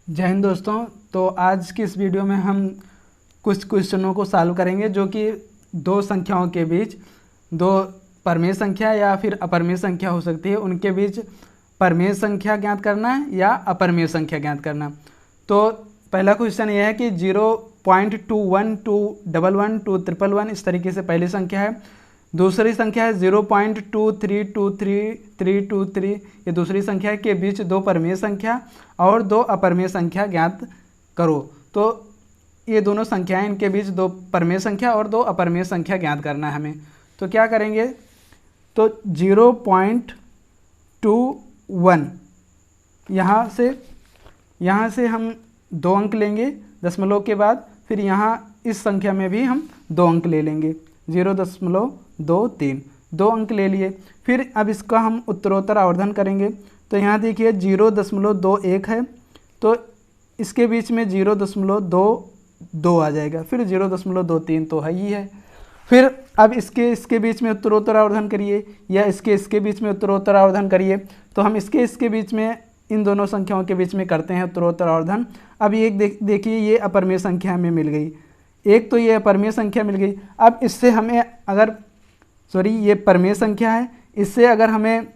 जय हिंद दोस्तों। तो आज की इस वीडियो में हम कुछ क्वेश्चनों को सॉल्व करेंगे जो कि दो संख्याओं के बीच, दो परमेय संख्या या फिर अपरमेय संख्या हो सकती है, उनके बीच परमेय संख्या ज्ञात करना है या अपरमेय संख्या ज्ञात करना। तो पहला क्वेश्चन यह है कि 0.212112311 इस तरीके से पहली संख्या है। दूसरी संख्या है 0.232323, ये दूसरी संख्या के बीच दो परमेय संख्या और दो अपरमेय संख्या ज्ञात करो। तो ये दोनों संख्याएं, इनके बीच दो परमेय संख्या और दो अपरमेय संख्या ज्ञात करना है हमें। तो क्या करेंगे, तो 0.21 यहाँ से हम 2 अंक लेंगे दशमलव के बाद, फिर यहाँ इस संख्या में भी हम 2 अंक ले लेंगे, 0.23 2 अंक ले लिए। फिर अब इसका हम उत्तरोत्तर आवर्धन करेंगे। तो यहाँ देखिए 0.21 है, तो इसके बीच में 0.22 आ जाएगा, फिर 0.23 तो है ही है। फिर अब इसके बीच में उत्तरोत्तर आवर्धन करिए या इसके बीच में उत्तरोत्तर आवर्धन करिए। तो हम इसके बीच में, इन दोनों संख्याओं के बीच में करते हैं उत्तरोत्तर आवर्धन। अब ये देखिए ये अपरमेय संख्या हमें मिल गई, एक तो ये अपरमेय संख्या मिल गई। अब इससे हमें ये परमेय संख्या है, इससे अगर हमें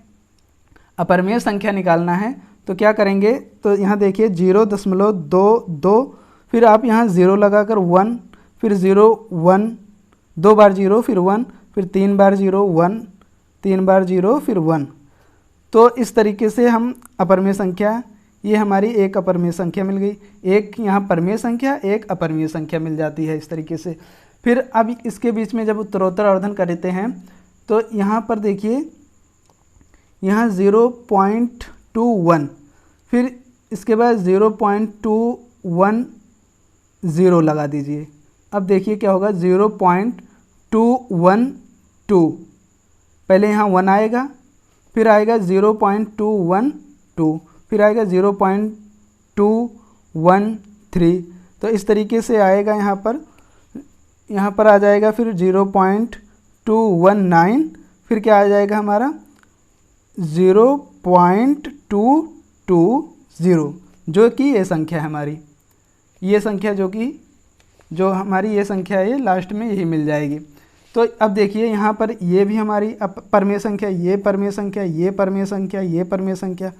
अपरमेय संख्या निकालना है तो क्या करेंगे, तो यहाँ देखिए 0.22, फिर आप यहाँ 0 लगाकर 1, फिर 0 1, 2 बार 0 फिर 1, फिर 3 बार 0 1, 3 बार 0 फिर 1। तो इस तरीके से हम अपरमेय संख्या, ये हमारी एक अपरमेय संख्या मिल गई, एक यहाँ परमेय संख्या, एक अपरमेय संख्या मिल जाती है इस तरीके से। फिर अब इसके बीच में जब उत्तरोत्तर आवर्धन करते हैं तो यहाँ पर देखिए यहाँ 0.21, फिर इसके बाद 0.210 लगा दीजिए। अब देखिए क्या होगा, 0.212, पहले यहाँ 1 आएगा, फिर आएगा 0.212, फिर आएगा 0.213। तो इस तरीके से आएगा, यहाँ पर आ जाएगा फिर 0.219, फिर क्या आ जाएगा हमारा 0.220, जो कि ये संख्या है हमारी, ये संख्या जो हमारी ये संख्या है, लास्ट में यही मिल जाएगी। तो अब देखिए यहाँ पर ये भी हमारी परमेय संख्या, ये परमेय संख्या, ये परमेय संख्या, ये परमेय संख्या।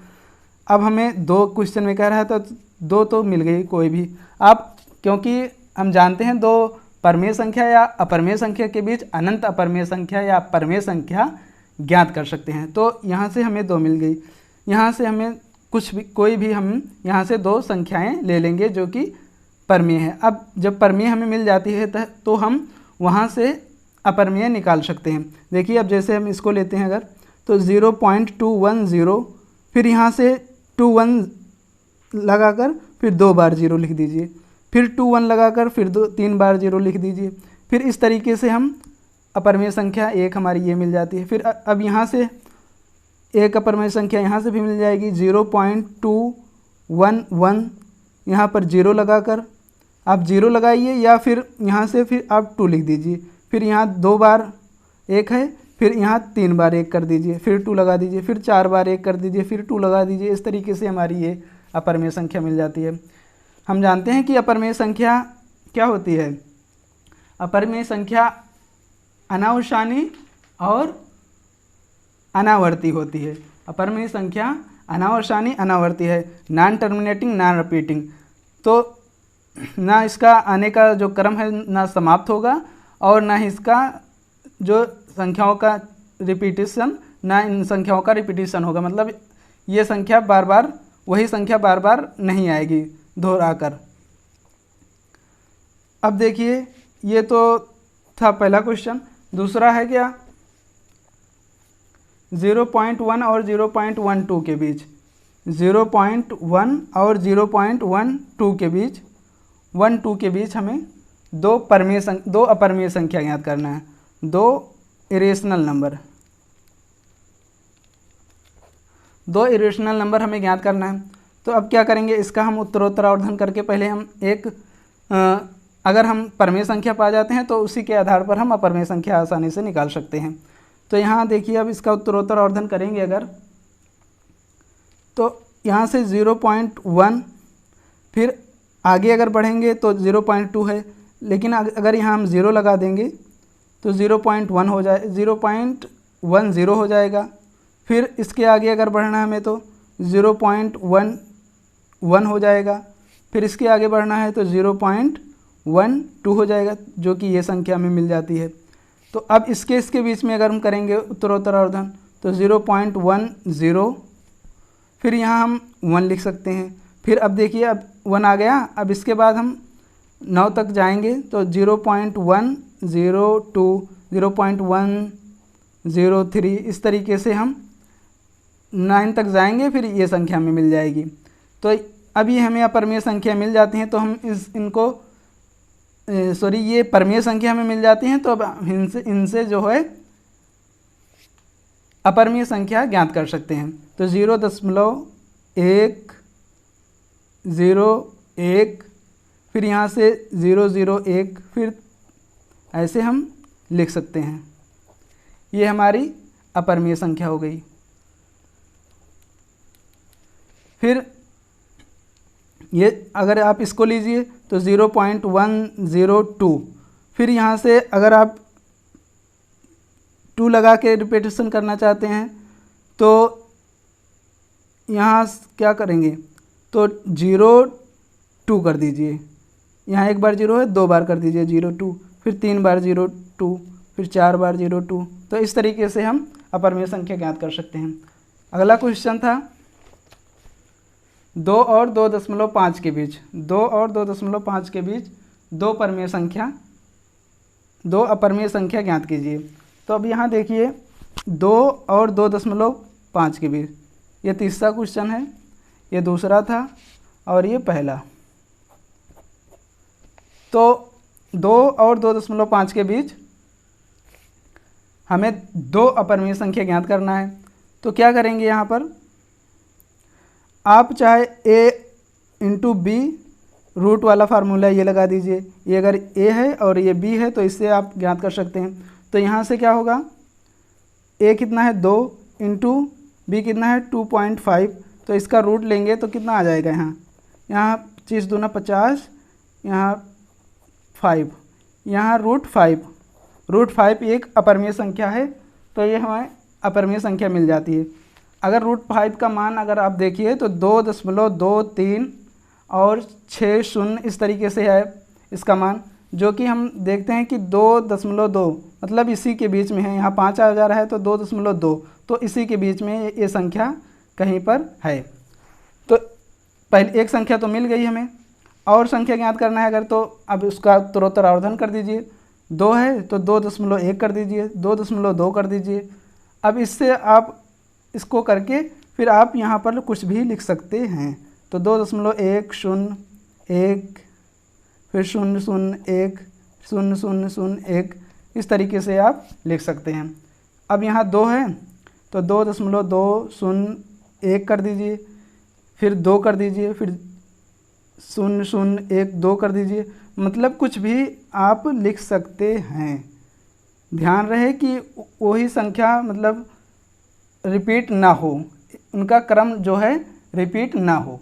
अब हमें 2 क्वेश्चन में कह रहा है तो 2 तो मिल गई कोई भी। आप, क्योंकि हम जानते हैं 2 परमेय संख्या या अपरमेय संख्या के बीच अनंत अपरमेय संख्या या परमेय संख्या ज्ञात कर सकते हैं। तो यहाँ से हमें 2 मिल गई, यहाँ से हमें कोई भी हम यहाँ से 2 संख्याएं ले लेंगे जो कि परमेय है। अब जब परमेय हमें मिल जाती है तो हम वहाँ से अपरमेय निकाल सकते हैं। देखिए अब जैसे हम इसको लेते हैं अगर, तो 0.210, फिर यहाँ से 21 लगाकर फिर 2 बार 0 लिख दीजिए, फिर 21 लगाकर फिर 3 बार 0 लिख दीजिए। फिर इस तरीके से हम अपरमेय संख्या एक हमारी ये मिल जाती है। फिर अब यहाँ से एक अपरमेय संख्या यहाँ से भी मिल जाएगी, 0.211, यहाँ पर 0 लगाकर आप 0 लगाइए या फिर यहाँ से फिर आप 2 लिख दीजिए, फिर यहाँ 2 बार 1 है, फिर यहाँ 3 बार 1 कर दीजिए, फिर 2 लगा दीजिए, फिर 4 बार 1 कर दीजिए, फिर 2 लगा दीजिए। इस तरीके से हमारी ये अपरमेय संख्या मिल जाती है। हम जानते हैं कि अपरमेय संख्या क्या होती है, अपरमेय संख्या अनावसानी और अनावर्ती होती है। अपरमेय संख्या अनावसानी अनावर्ती है, नॉन टर्मिनेटिंग नॉन रिपीटिंग। तो ना इसका आने का जो क्रम है ना समाप्त होगा और ना ही इसका जो संख्याओं का रिपीटिशन, ना इन संख्याओं का रिपीटिशन होगा। मतलब ये संख्या बार बार, वही संख्या बार बार नहीं आएगी दोहराकर। अब देखिए ये तो था पहला क्वेश्चन। दूसरा है क्या, 0.1 और 0.12 के बीच, 0.1 और 0.12 के बीच, 1-2 के बीच हमें दो अपरमेय संख्या ज्ञात करना है, 2 इरेशनल नंबर हमें ज्ञात करना है। तो अब क्या करेंगे, इसका हम उत्तरोत्तर आवर्धन करके पहले हम अगर हम परमेय संख्या पा जाते हैं तो उसी के आधार पर हम अपरमेय संख्या आसानी से निकाल सकते हैं। तो यहाँ देखिए अब इसका उत्तरोत्तर आवर्धन करेंगे अगर, तो यहाँ से 0.1 फिर आगे अगर बढ़ेंगे तो 0.2 है, लेकिन अगर यहाँ हम 0 लगा देंगे तो 0.1 हो जाए 0.10 हो जाएगा। फिर इसके आगे अगर बढ़ना है हमें तो 0.11 हो जाएगा। फिर इसके आगे बढ़ना है तो 0.12 हो जाएगा, जो कि ये संख्या हमें मिल जाती है। तो अब इसके बीच में अगर हम करेंगे उत्तरोत्तर आवर्धन तो 0.10, फिर यहाँ हम 1 लिख सकते हैं। फिर अब देखिए अब 1 आ गया। अब इसके बाद हम 9 तक जाएंगे तो 0.102, 0.103 इस तरीके से हम 9 तक जाएंगे, फिर ये संख्या हमें मिल जाएगी। तो अब ये हमें अपरिमेय संख्या मिल जाती हैं, तो हम ये परिमेय संख्या हमें मिल जाती हैं, तो अब इनसे जो है अपरिमेय संख्या ज्ञात कर सकते हैं। तो 0.101, फिर यहाँ से 001, फिर ऐसे हम लिख सकते हैं। ये हमारी अपरिमेय संख्या हो गई। फिर ये अगर आप इसको लीजिए तो 0.102, फिर यहाँ से अगर आप 2 लगा के रिपीटेशन करना चाहते हैं तो यहाँ क्या करेंगे, तो 0.2 कर दीजिए। यहाँ एक बार 0 है, 2 बार कर दीजिए 0.2, फिर 3 बार 0.2, फिर 4 बार 0.2। तो इस तरीके से हम अपरिमेय संख्या ज्ञात कर सकते हैं। अगला क्वेश्चन था 2 और 2.5 के बीच 2 और 2.5 के बीच दो अपरिमेय संख्या ज्ञात कीजिए। तो अब यहाँ देखिए 2 और 2.5 के बीच, ये तीसरा क्वेश्चन है, ये दूसरा था और ये पहला। तो 2 और 2.5 के बीच हमें दो अपरिमेय संख्या ज्ञात करना है। तो क्या करेंगे, यहाँ पर आप चाहे a इंटू बी रूट वाला फार्मूला ये लगा दीजिए। ये अगर a है और ये b है तो इससे आप ज्ञात कर सकते हैं। तो यहाँ से क्या होगा, a कितना है 2 इंटू बी कितना है 2.5, तो इसका रूट लेंगे तो कितना आ जाएगा, यहाँ 25 दूना 50, यहाँ 5, यहाँ रूट 5 एक अपरिमेय संख्या है, तो ये हमें अपरिमेय संख्या मिल जाती है। अगर रूट 5 का मान अगर आप देखिए तो 2.23 और 60 इस तरीके से है इसका मान, जो कि हम देखते हैं कि 2.2 मतलब इसी के बीच में है। यहाँ 5 आ जा रहा है तो 2.2, तो इसी के बीच में ये संख्या कहीं पर है। तो पहले एक संख्या तो मिल गई हमें, और संख्या ज्ञात करना है अगर, तो अब उसका उत्तरोत्तर आवर्धन कर दीजिए। 2 है तो 2.1 कर दीजिए, 2.2 कर दीजिए। अब इससे आप इसको करके फिर आप यहाँ पर कुछ भी लिख सकते हैं। तो 2.101, फिर 001, 001 इस तरीके से आप लिख सकते हैं। अब यहाँ 2 है तो 2.201 कर दीजिए, फिर 2 कर दीजिए, फिर 001 कर दीजिए, मतलब कुछ भी आप लिख सकते हैं। ध्यान रहे कि वही संख्या मतलब रिपीट ना हो, उनका क्रम जो है रिपीट ना हो।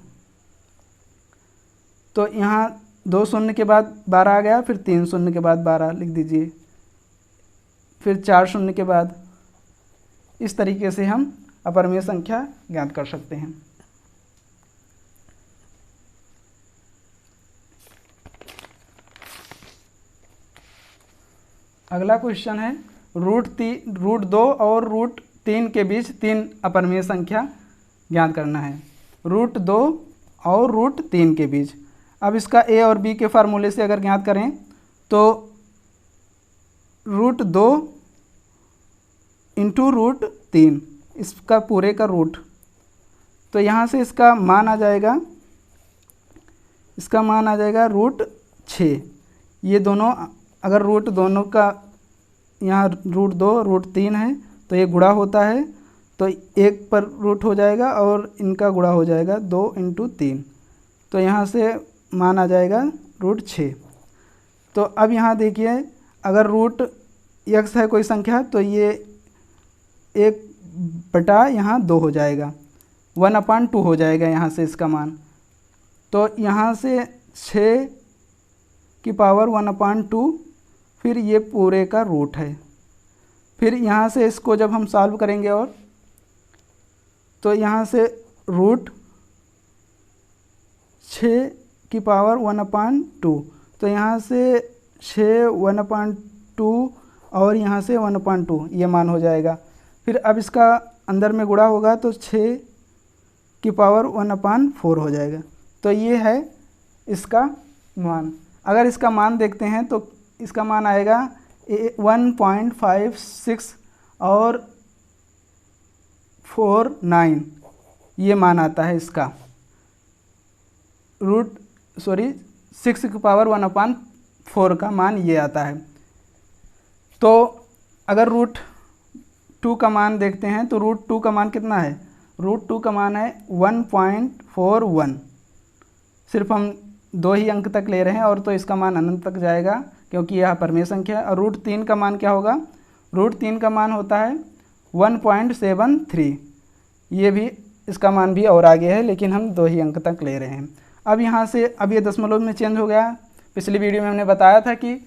तो यहाँ 2 शून्य के बाद 12 आ गया, फिर 3 शून्य के बाद 12 लिख दीजिए, फिर 4 शून्य के बाद। इस तरीके से हम अपरिमेय संख्या ज्ञात कर सकते हैं। अगला क्वेश्चन है रूट 2 और रूट 3 के बीच 3 अपरिमेय संख्या ज्ञात करना है। रूट 2 और रूट 3 के बीच। अब इसका a और b के फार्मूले से अगर ज्ञात करें तो रूट 2 इंटू रूट 3 इसका पूरे का रूट, तो यहाँ से इसका मान आ जाएगा रूट 6। ये दोनों अगर रूट दोनों का यहाँ रूट 2 रूट 3 है तो ये गुणा होता है, तो एक पर रूट हो जाएगा और इनका गुणा हो जाएगा 2 इंटू 3, तो यहाँ से मान आ जाएगा रूट 6। तो अब यहाँ देखिए अगर रूट x है कोई संख्या तो ये 1/2 यहाँ 2 हो जाएगा, 1/2 हो जाएगा यहाँ से इसका मान। तो यहाँ से 6 की पावर 1/2, फिर ये पूरे का रूट है। फिर यहाँ से इसको जब हम सॉल्व करेंगे और तो यहाँ से रूट 6 की पावर 1/2, तो यहाँ से 6 1/2 और यहाँ से 1/2 ये मान हो जाएगा। फिर अब इसका अंदर में गुणा होगा तो 6 की पावर 1/4 हो जाएगा। तो ये है इसका मान। अगर इसका मान देखते हैं तो इसका मान आएगा 1.56 और 49, ये मान आता है इसका। 6 की पावर 1/4 का मान ये आता है। तो अगर √2 का मान देखते हैं तो √2 का मान कितना है? √2 का मान है 1.41। सिर्फ हम 2 ही अंक तक ले रहे हैं और तो इसका मान अनंत तक जाएगा क्योंकि यह अपरिमेय संख्या है। और √3 का मान क्या होगा? √3 का मान होता है 1.73। ये भी इसका मान भी और आगे है, लेकिन हम 2 ही अंक तक ले रहे हैं। अब यहाँ से अब ये दशमलव में चेंज हो गया। पिछली वीडियो में हमने बताया था कि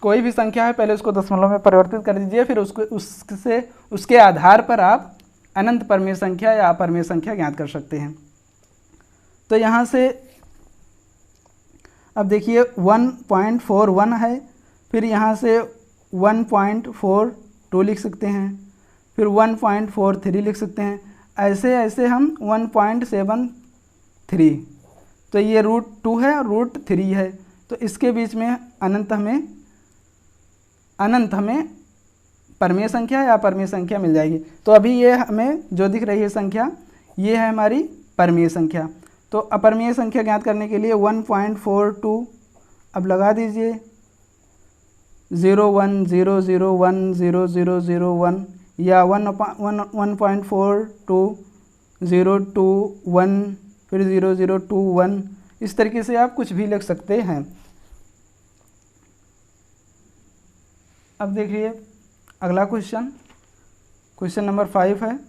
कोई भी संख्या है पहले उसको दशमलव में परिवर्तित कर दीजिए, फिर उसके आधार पर आप अनंत परिमेय संख्या या अपरिमेय संख्या ज्ञात कर सकते हैं। तो यहाँ से अब देखिए 1.41 है, फिर यहाँ से 1.42 लिख सकते हैं, फिर 1.43 लिख सकते हैं। ऐसे ऐसे हम 1.73, तो ये √2 है और √3 है, तो इसके बीच में अनंत हमें परिमेय संख्या या अपरिमेय संख्या मिल जाएगी। तो अभी ये हमें जो दिख रही है संख्या, ये है हमारी परिमेय संख्या। तो अपरिमेय संख्या ज्ञात करने के लिए 1.42 अब लगा दीजिए, 0 1 0 0 1 0 0 0 1 या 1.42 0 2 1 फिर 0 0 2 1, इस तरीके से आप कुछ भी लिख सकते हैं। अब देखिए अगला क्वेश्चन नंबर 5 है।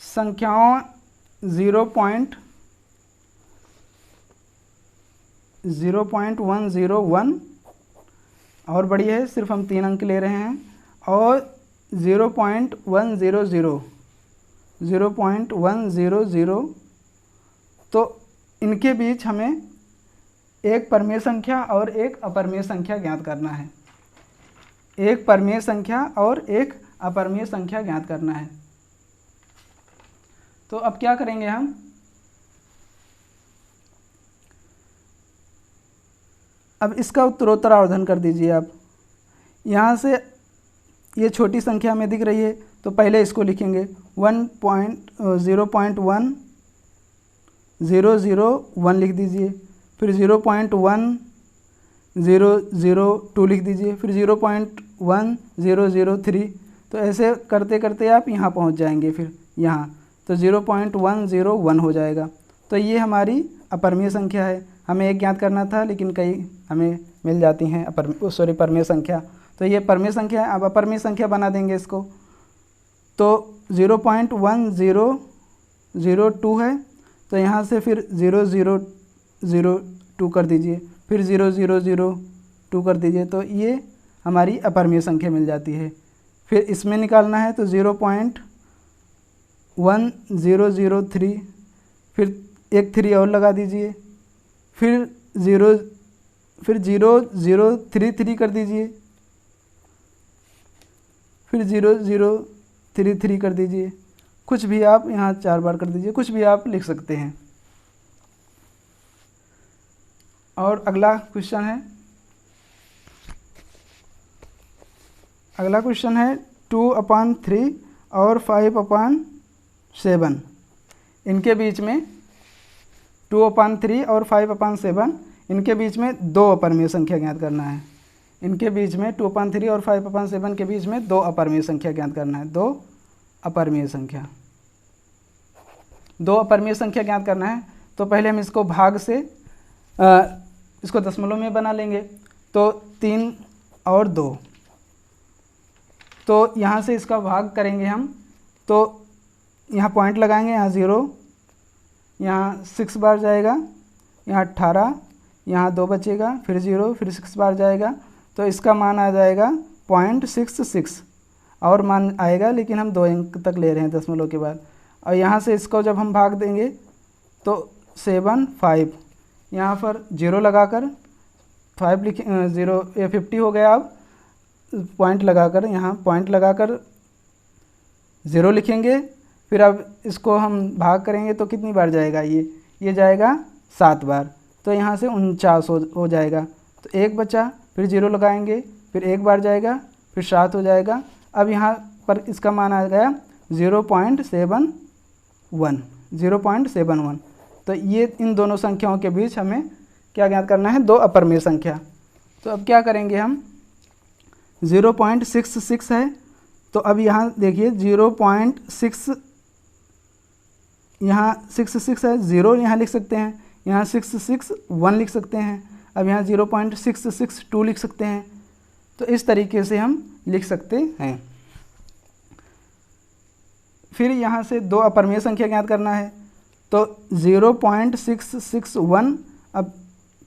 संख्याओं 0.101 और बड़ी है, सिर्फ हम 3 अंक ले रहे हैं, और 0.100, तो इनके बीच हमें एक परिमेय संख्या और एक अपरिमेय संख्या ज्ञात करना है। एक परिमेय संख्या और एक अपरिमेय संख्या ज्ञात करना है। तो अब क्या करेंगे हम? अब इसका उत्तरोत्तर आवर्धन कर दीजिए आप। यहाँ से ये छोटी संख्या में दिख रही है, तो पहले इसको लिखेंगे 0.10001 लिख दीजिए, फिर 0.1002 लिख दीजिए, फिर 0.1003। तो ऐसे करते करते आप यहाँ पहुँच जाएंगे, फिर यहाँ तो 0.101 हो जाएगा। तो ये हमारी अपरिमेय संख्या है। हमें एक ज्ञात करना था, लेकिन कई हमें मिल जाती हैं परिमेय संख्या। तो ये परिमेय संख्या है। अब अपरिमेय संख्या बना देंगे इसको। तो 0.1002 है, तो यहाँ से फिर 0002 कर दीजिए, फिर 0002 कर दीजिए, तो ये हमारी अपरिमेय संख्या मिल जाती है। फिर इसमें निकालना है तो 0.1003, फिर एक 3 और लगा दीजिए, फिर 0033 कर दीजिए, फिर 0033 कर दीजिए। कुछ भी आप यहाँ 4 बार कर दीजिए, कुछ भी आप लिख सकते हैं। और अगला क्वेश्चन है 2/3 और 5/7। इनके बीच में 2/3 और 5/7, इनके बीच में 2 अपरिमेय संख्या ज्ञात करना है। इनके बीच में 2/3 और 5/7 के बीच में 2 अपरिमेय संख्या ज्ञात करना है। 2 अपरिमेय संख्या ज्ञात करना है। तो पहले हम इसको भाग से इसको दशमलव में बना लेंगे। तो 3 और 2, तो यहाँ से इसका भाग करेंगे हम, तो यहाँ पॉइंट लगाएंगे, यहाँ 0, यहाँ 6 बार जाएगा, यहाँ 18, यहाँ 2 बचेगा, फिर 0, फिर 6 बार जाएगा, तो इसका मान आ जाएगा 0.66 और मान आएगा, लेकिन हम 2 अंक तक ले रहे हैं दशमलव के बाद। और यहाँ से इसको जब हम भाग देंगे तो 7 5, यहाँ पर 0 लगाकर 5 लिख 0 या 50 हो गया। अब पॉइंट लगाकर, यहाँ पॉइंट लगाकर 0 लिखेंगे, फिर अब इसको हम भाग करेंगे तो कितनी बार जाएगा, ये जाएगा 7 बार, तो यहाँ से 49 हो जाएगा। तो 1 बचा, फिर 0 लगाएंगे, फिर 1 बार जाएगा, फिर 7 हो जाएगा। अब यहाँ पर इसका मान आ गया 0.71। तो ये इन दोनों संख्याओं के बीच हमें क्या ज्ञात करना है, 2 अपरिमेय संख्या। तो अब क्या करेंगे हम, 0.66 है, तो अब यहाँ देखिए 0.6, यहाँ 66 है, 0 यहाँ लिख सकते हैं, यहाँ 661 लिख सकते हैं, अब यहाँ 0.662 लिख सकते हैं। तो इस तरीके से हम लिख सकते हैं। फिर यहाँ से 2 अपरिमेय संख्या ज्ञात करना है, तो 0.661 अब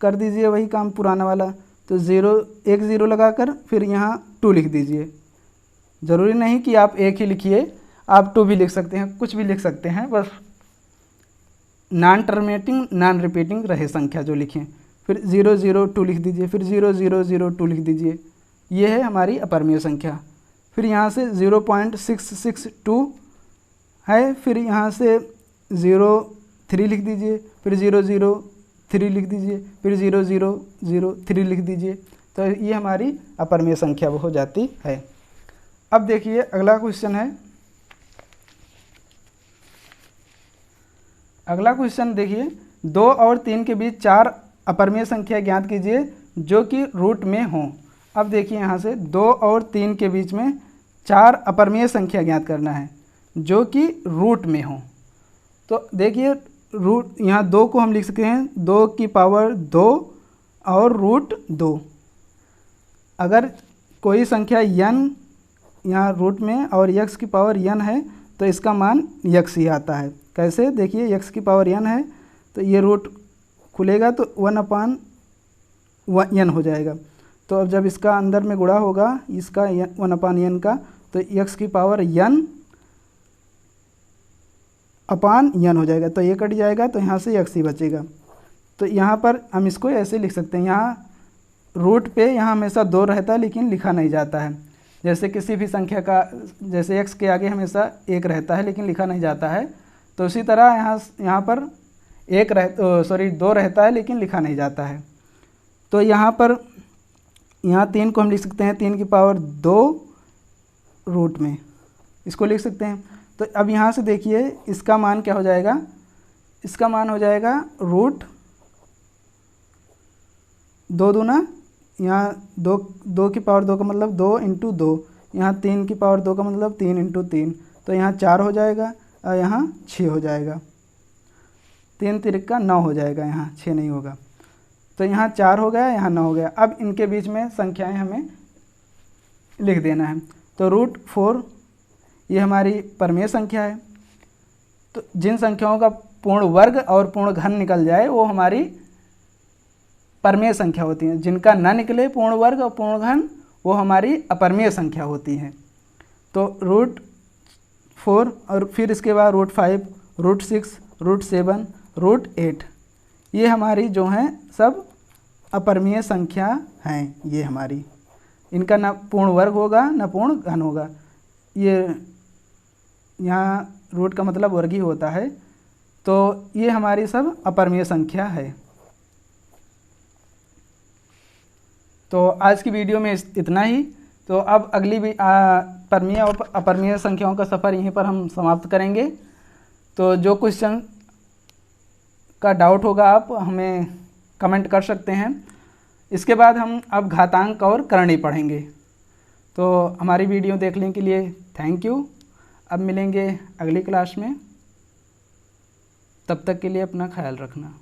कर दीजिए वही काम पुराना वाला, तो 1 0 लगाकर फिर यहाँ 2 लिख दीजिए। ज़रूरी नहीं कि आप 1 ही लिखिए, आप 2 भी लिख सकते हैं, कुछ भी लिख सकते हैं, बस नॉन टर्मिनेटिंग नॉन रिपीटिंग रहे संख्या जो लिखें। फिर 0 0 2 लिख दीजिए, फिर 0 0 0 2 लिख दीजिए। ये है हमारी अपरिमेय संख्या। फिर यहाँ से 0.662 है, फिर यहाँ से 0 3 लिख दीजिए, फिर 0 0 3 लिख दीजिए, फिर 0 0 0 3 लिख दीजिए। तो ये हमारी अपरिमेय संख्या हो जाती है। अब देखिए अगला क्वेश्चन है, अगला क्वेश्चन देखिए, 2 और 3 के बीच 4 अपरिमेय संख्या ज्ञात कीजिए जो कि रूट में हों। अब देखिए यहाँ से 2 और 3 के बीच में 4 अपरिमेय संख्या ज्ञात करना है जो कि रूट में हों। तो देखिए रूट, यहाँ 2 को हम लिख सकते हैं 2 की पावर 2 और रूट 2। अगर कोई संख्या n यहाँ रूट में और x की पावर n है तो इसका मान x ही आता है। कैसे, देखिए x की पावर n है तो ये रूट खुलेगा तो 1/n हो जाएगा। तो अब जब इसका अंदर में गुणा होगा इसका 1/n का, तो x की पावर n अपान n हो जाएगा, तो ये कट जाएगा, तो यहाँ से x ही बचेगा। तो यहाँ पर हम इसको ऐसे लिख सकते हैं, यहाँ रूट पे यहाँ हमेशा 2 रहता है लेकिन लिखा नहीं जाता है। जैसे किसी भी संख्या का, जैसे x के आगे हमेशा 1 रहता है लेकिन लिखा नहीं जाता है, तो उसी तरह यहाँ पर 2 रहता है लेकिन लिखा नहीं जाता है। तो यहाँ पर यहाँ 3 को हम लिख सकते हैं 3 की पावर 2 रूट में, इसको लिख सकते हैं। तो अब यहाँ से देखिए इसका मान क्या हो जाएगा, इसका मान हो जाएगा रूट 2 दूना, यहाँ 2 की पावर 2 का मतलब 2 × 2, यहाँ 3 की पावर 2 का मतलब 3 × 3, तो यहाँ 4 हो जाएगा और यहाँ 6 हो जाएगा। 3 तिरिका 9 हो जाएगा, यहाँ 6 नहीं होगा। तो यहाँ 4 हो गया, यहाँ 9 हो गया। अब इनके बीच में संख्याएं हमें लिख देना है। तो रूट 4 ये हमारी परिमेय संख्या है। तो जिन संख्याओं का पूर्ण वर्ग और पूर्ण घन निकल जाए वो हमारी परिमेय संख्या होती हैं। जिनका न निकले पूर्ण वर्ग और पूर्ण घन वो हमारी अपरिमेय संख्या होती हैं। तो रूट 4 और फिर इसके बाद रूट 5, रूट 6, रूट 7, रूट 8, ये हमारी जो हैं सब अपरिमेय संख्या हैं। ये हमारी, इनका न पूर्ण वर्ग होगा न पूर्ण घन होगा। ये यहाँ रूट का मतलब वर्ग ही होता है। तो ये हमारी सब अपरिमेय संख्या है। तो आज की वीडियो में इतना ही। तो अब अगली भी परिमेय और अपरिमेय संख्याओं का सफ़र यहीं पर हम समाप्त करेंगे। तो जो क्वेश्चन का डाउट होगा आप हमें कमेंट कर सकते हैं। इसके बाद हम अब घातांक और करणी पढ़ेंगे। तो हमारी वीडियो देखने के लिए थैंक यू। अब मिलेंगे अगली क्लास में, तब तक के लिए अपना ख्याल रखना।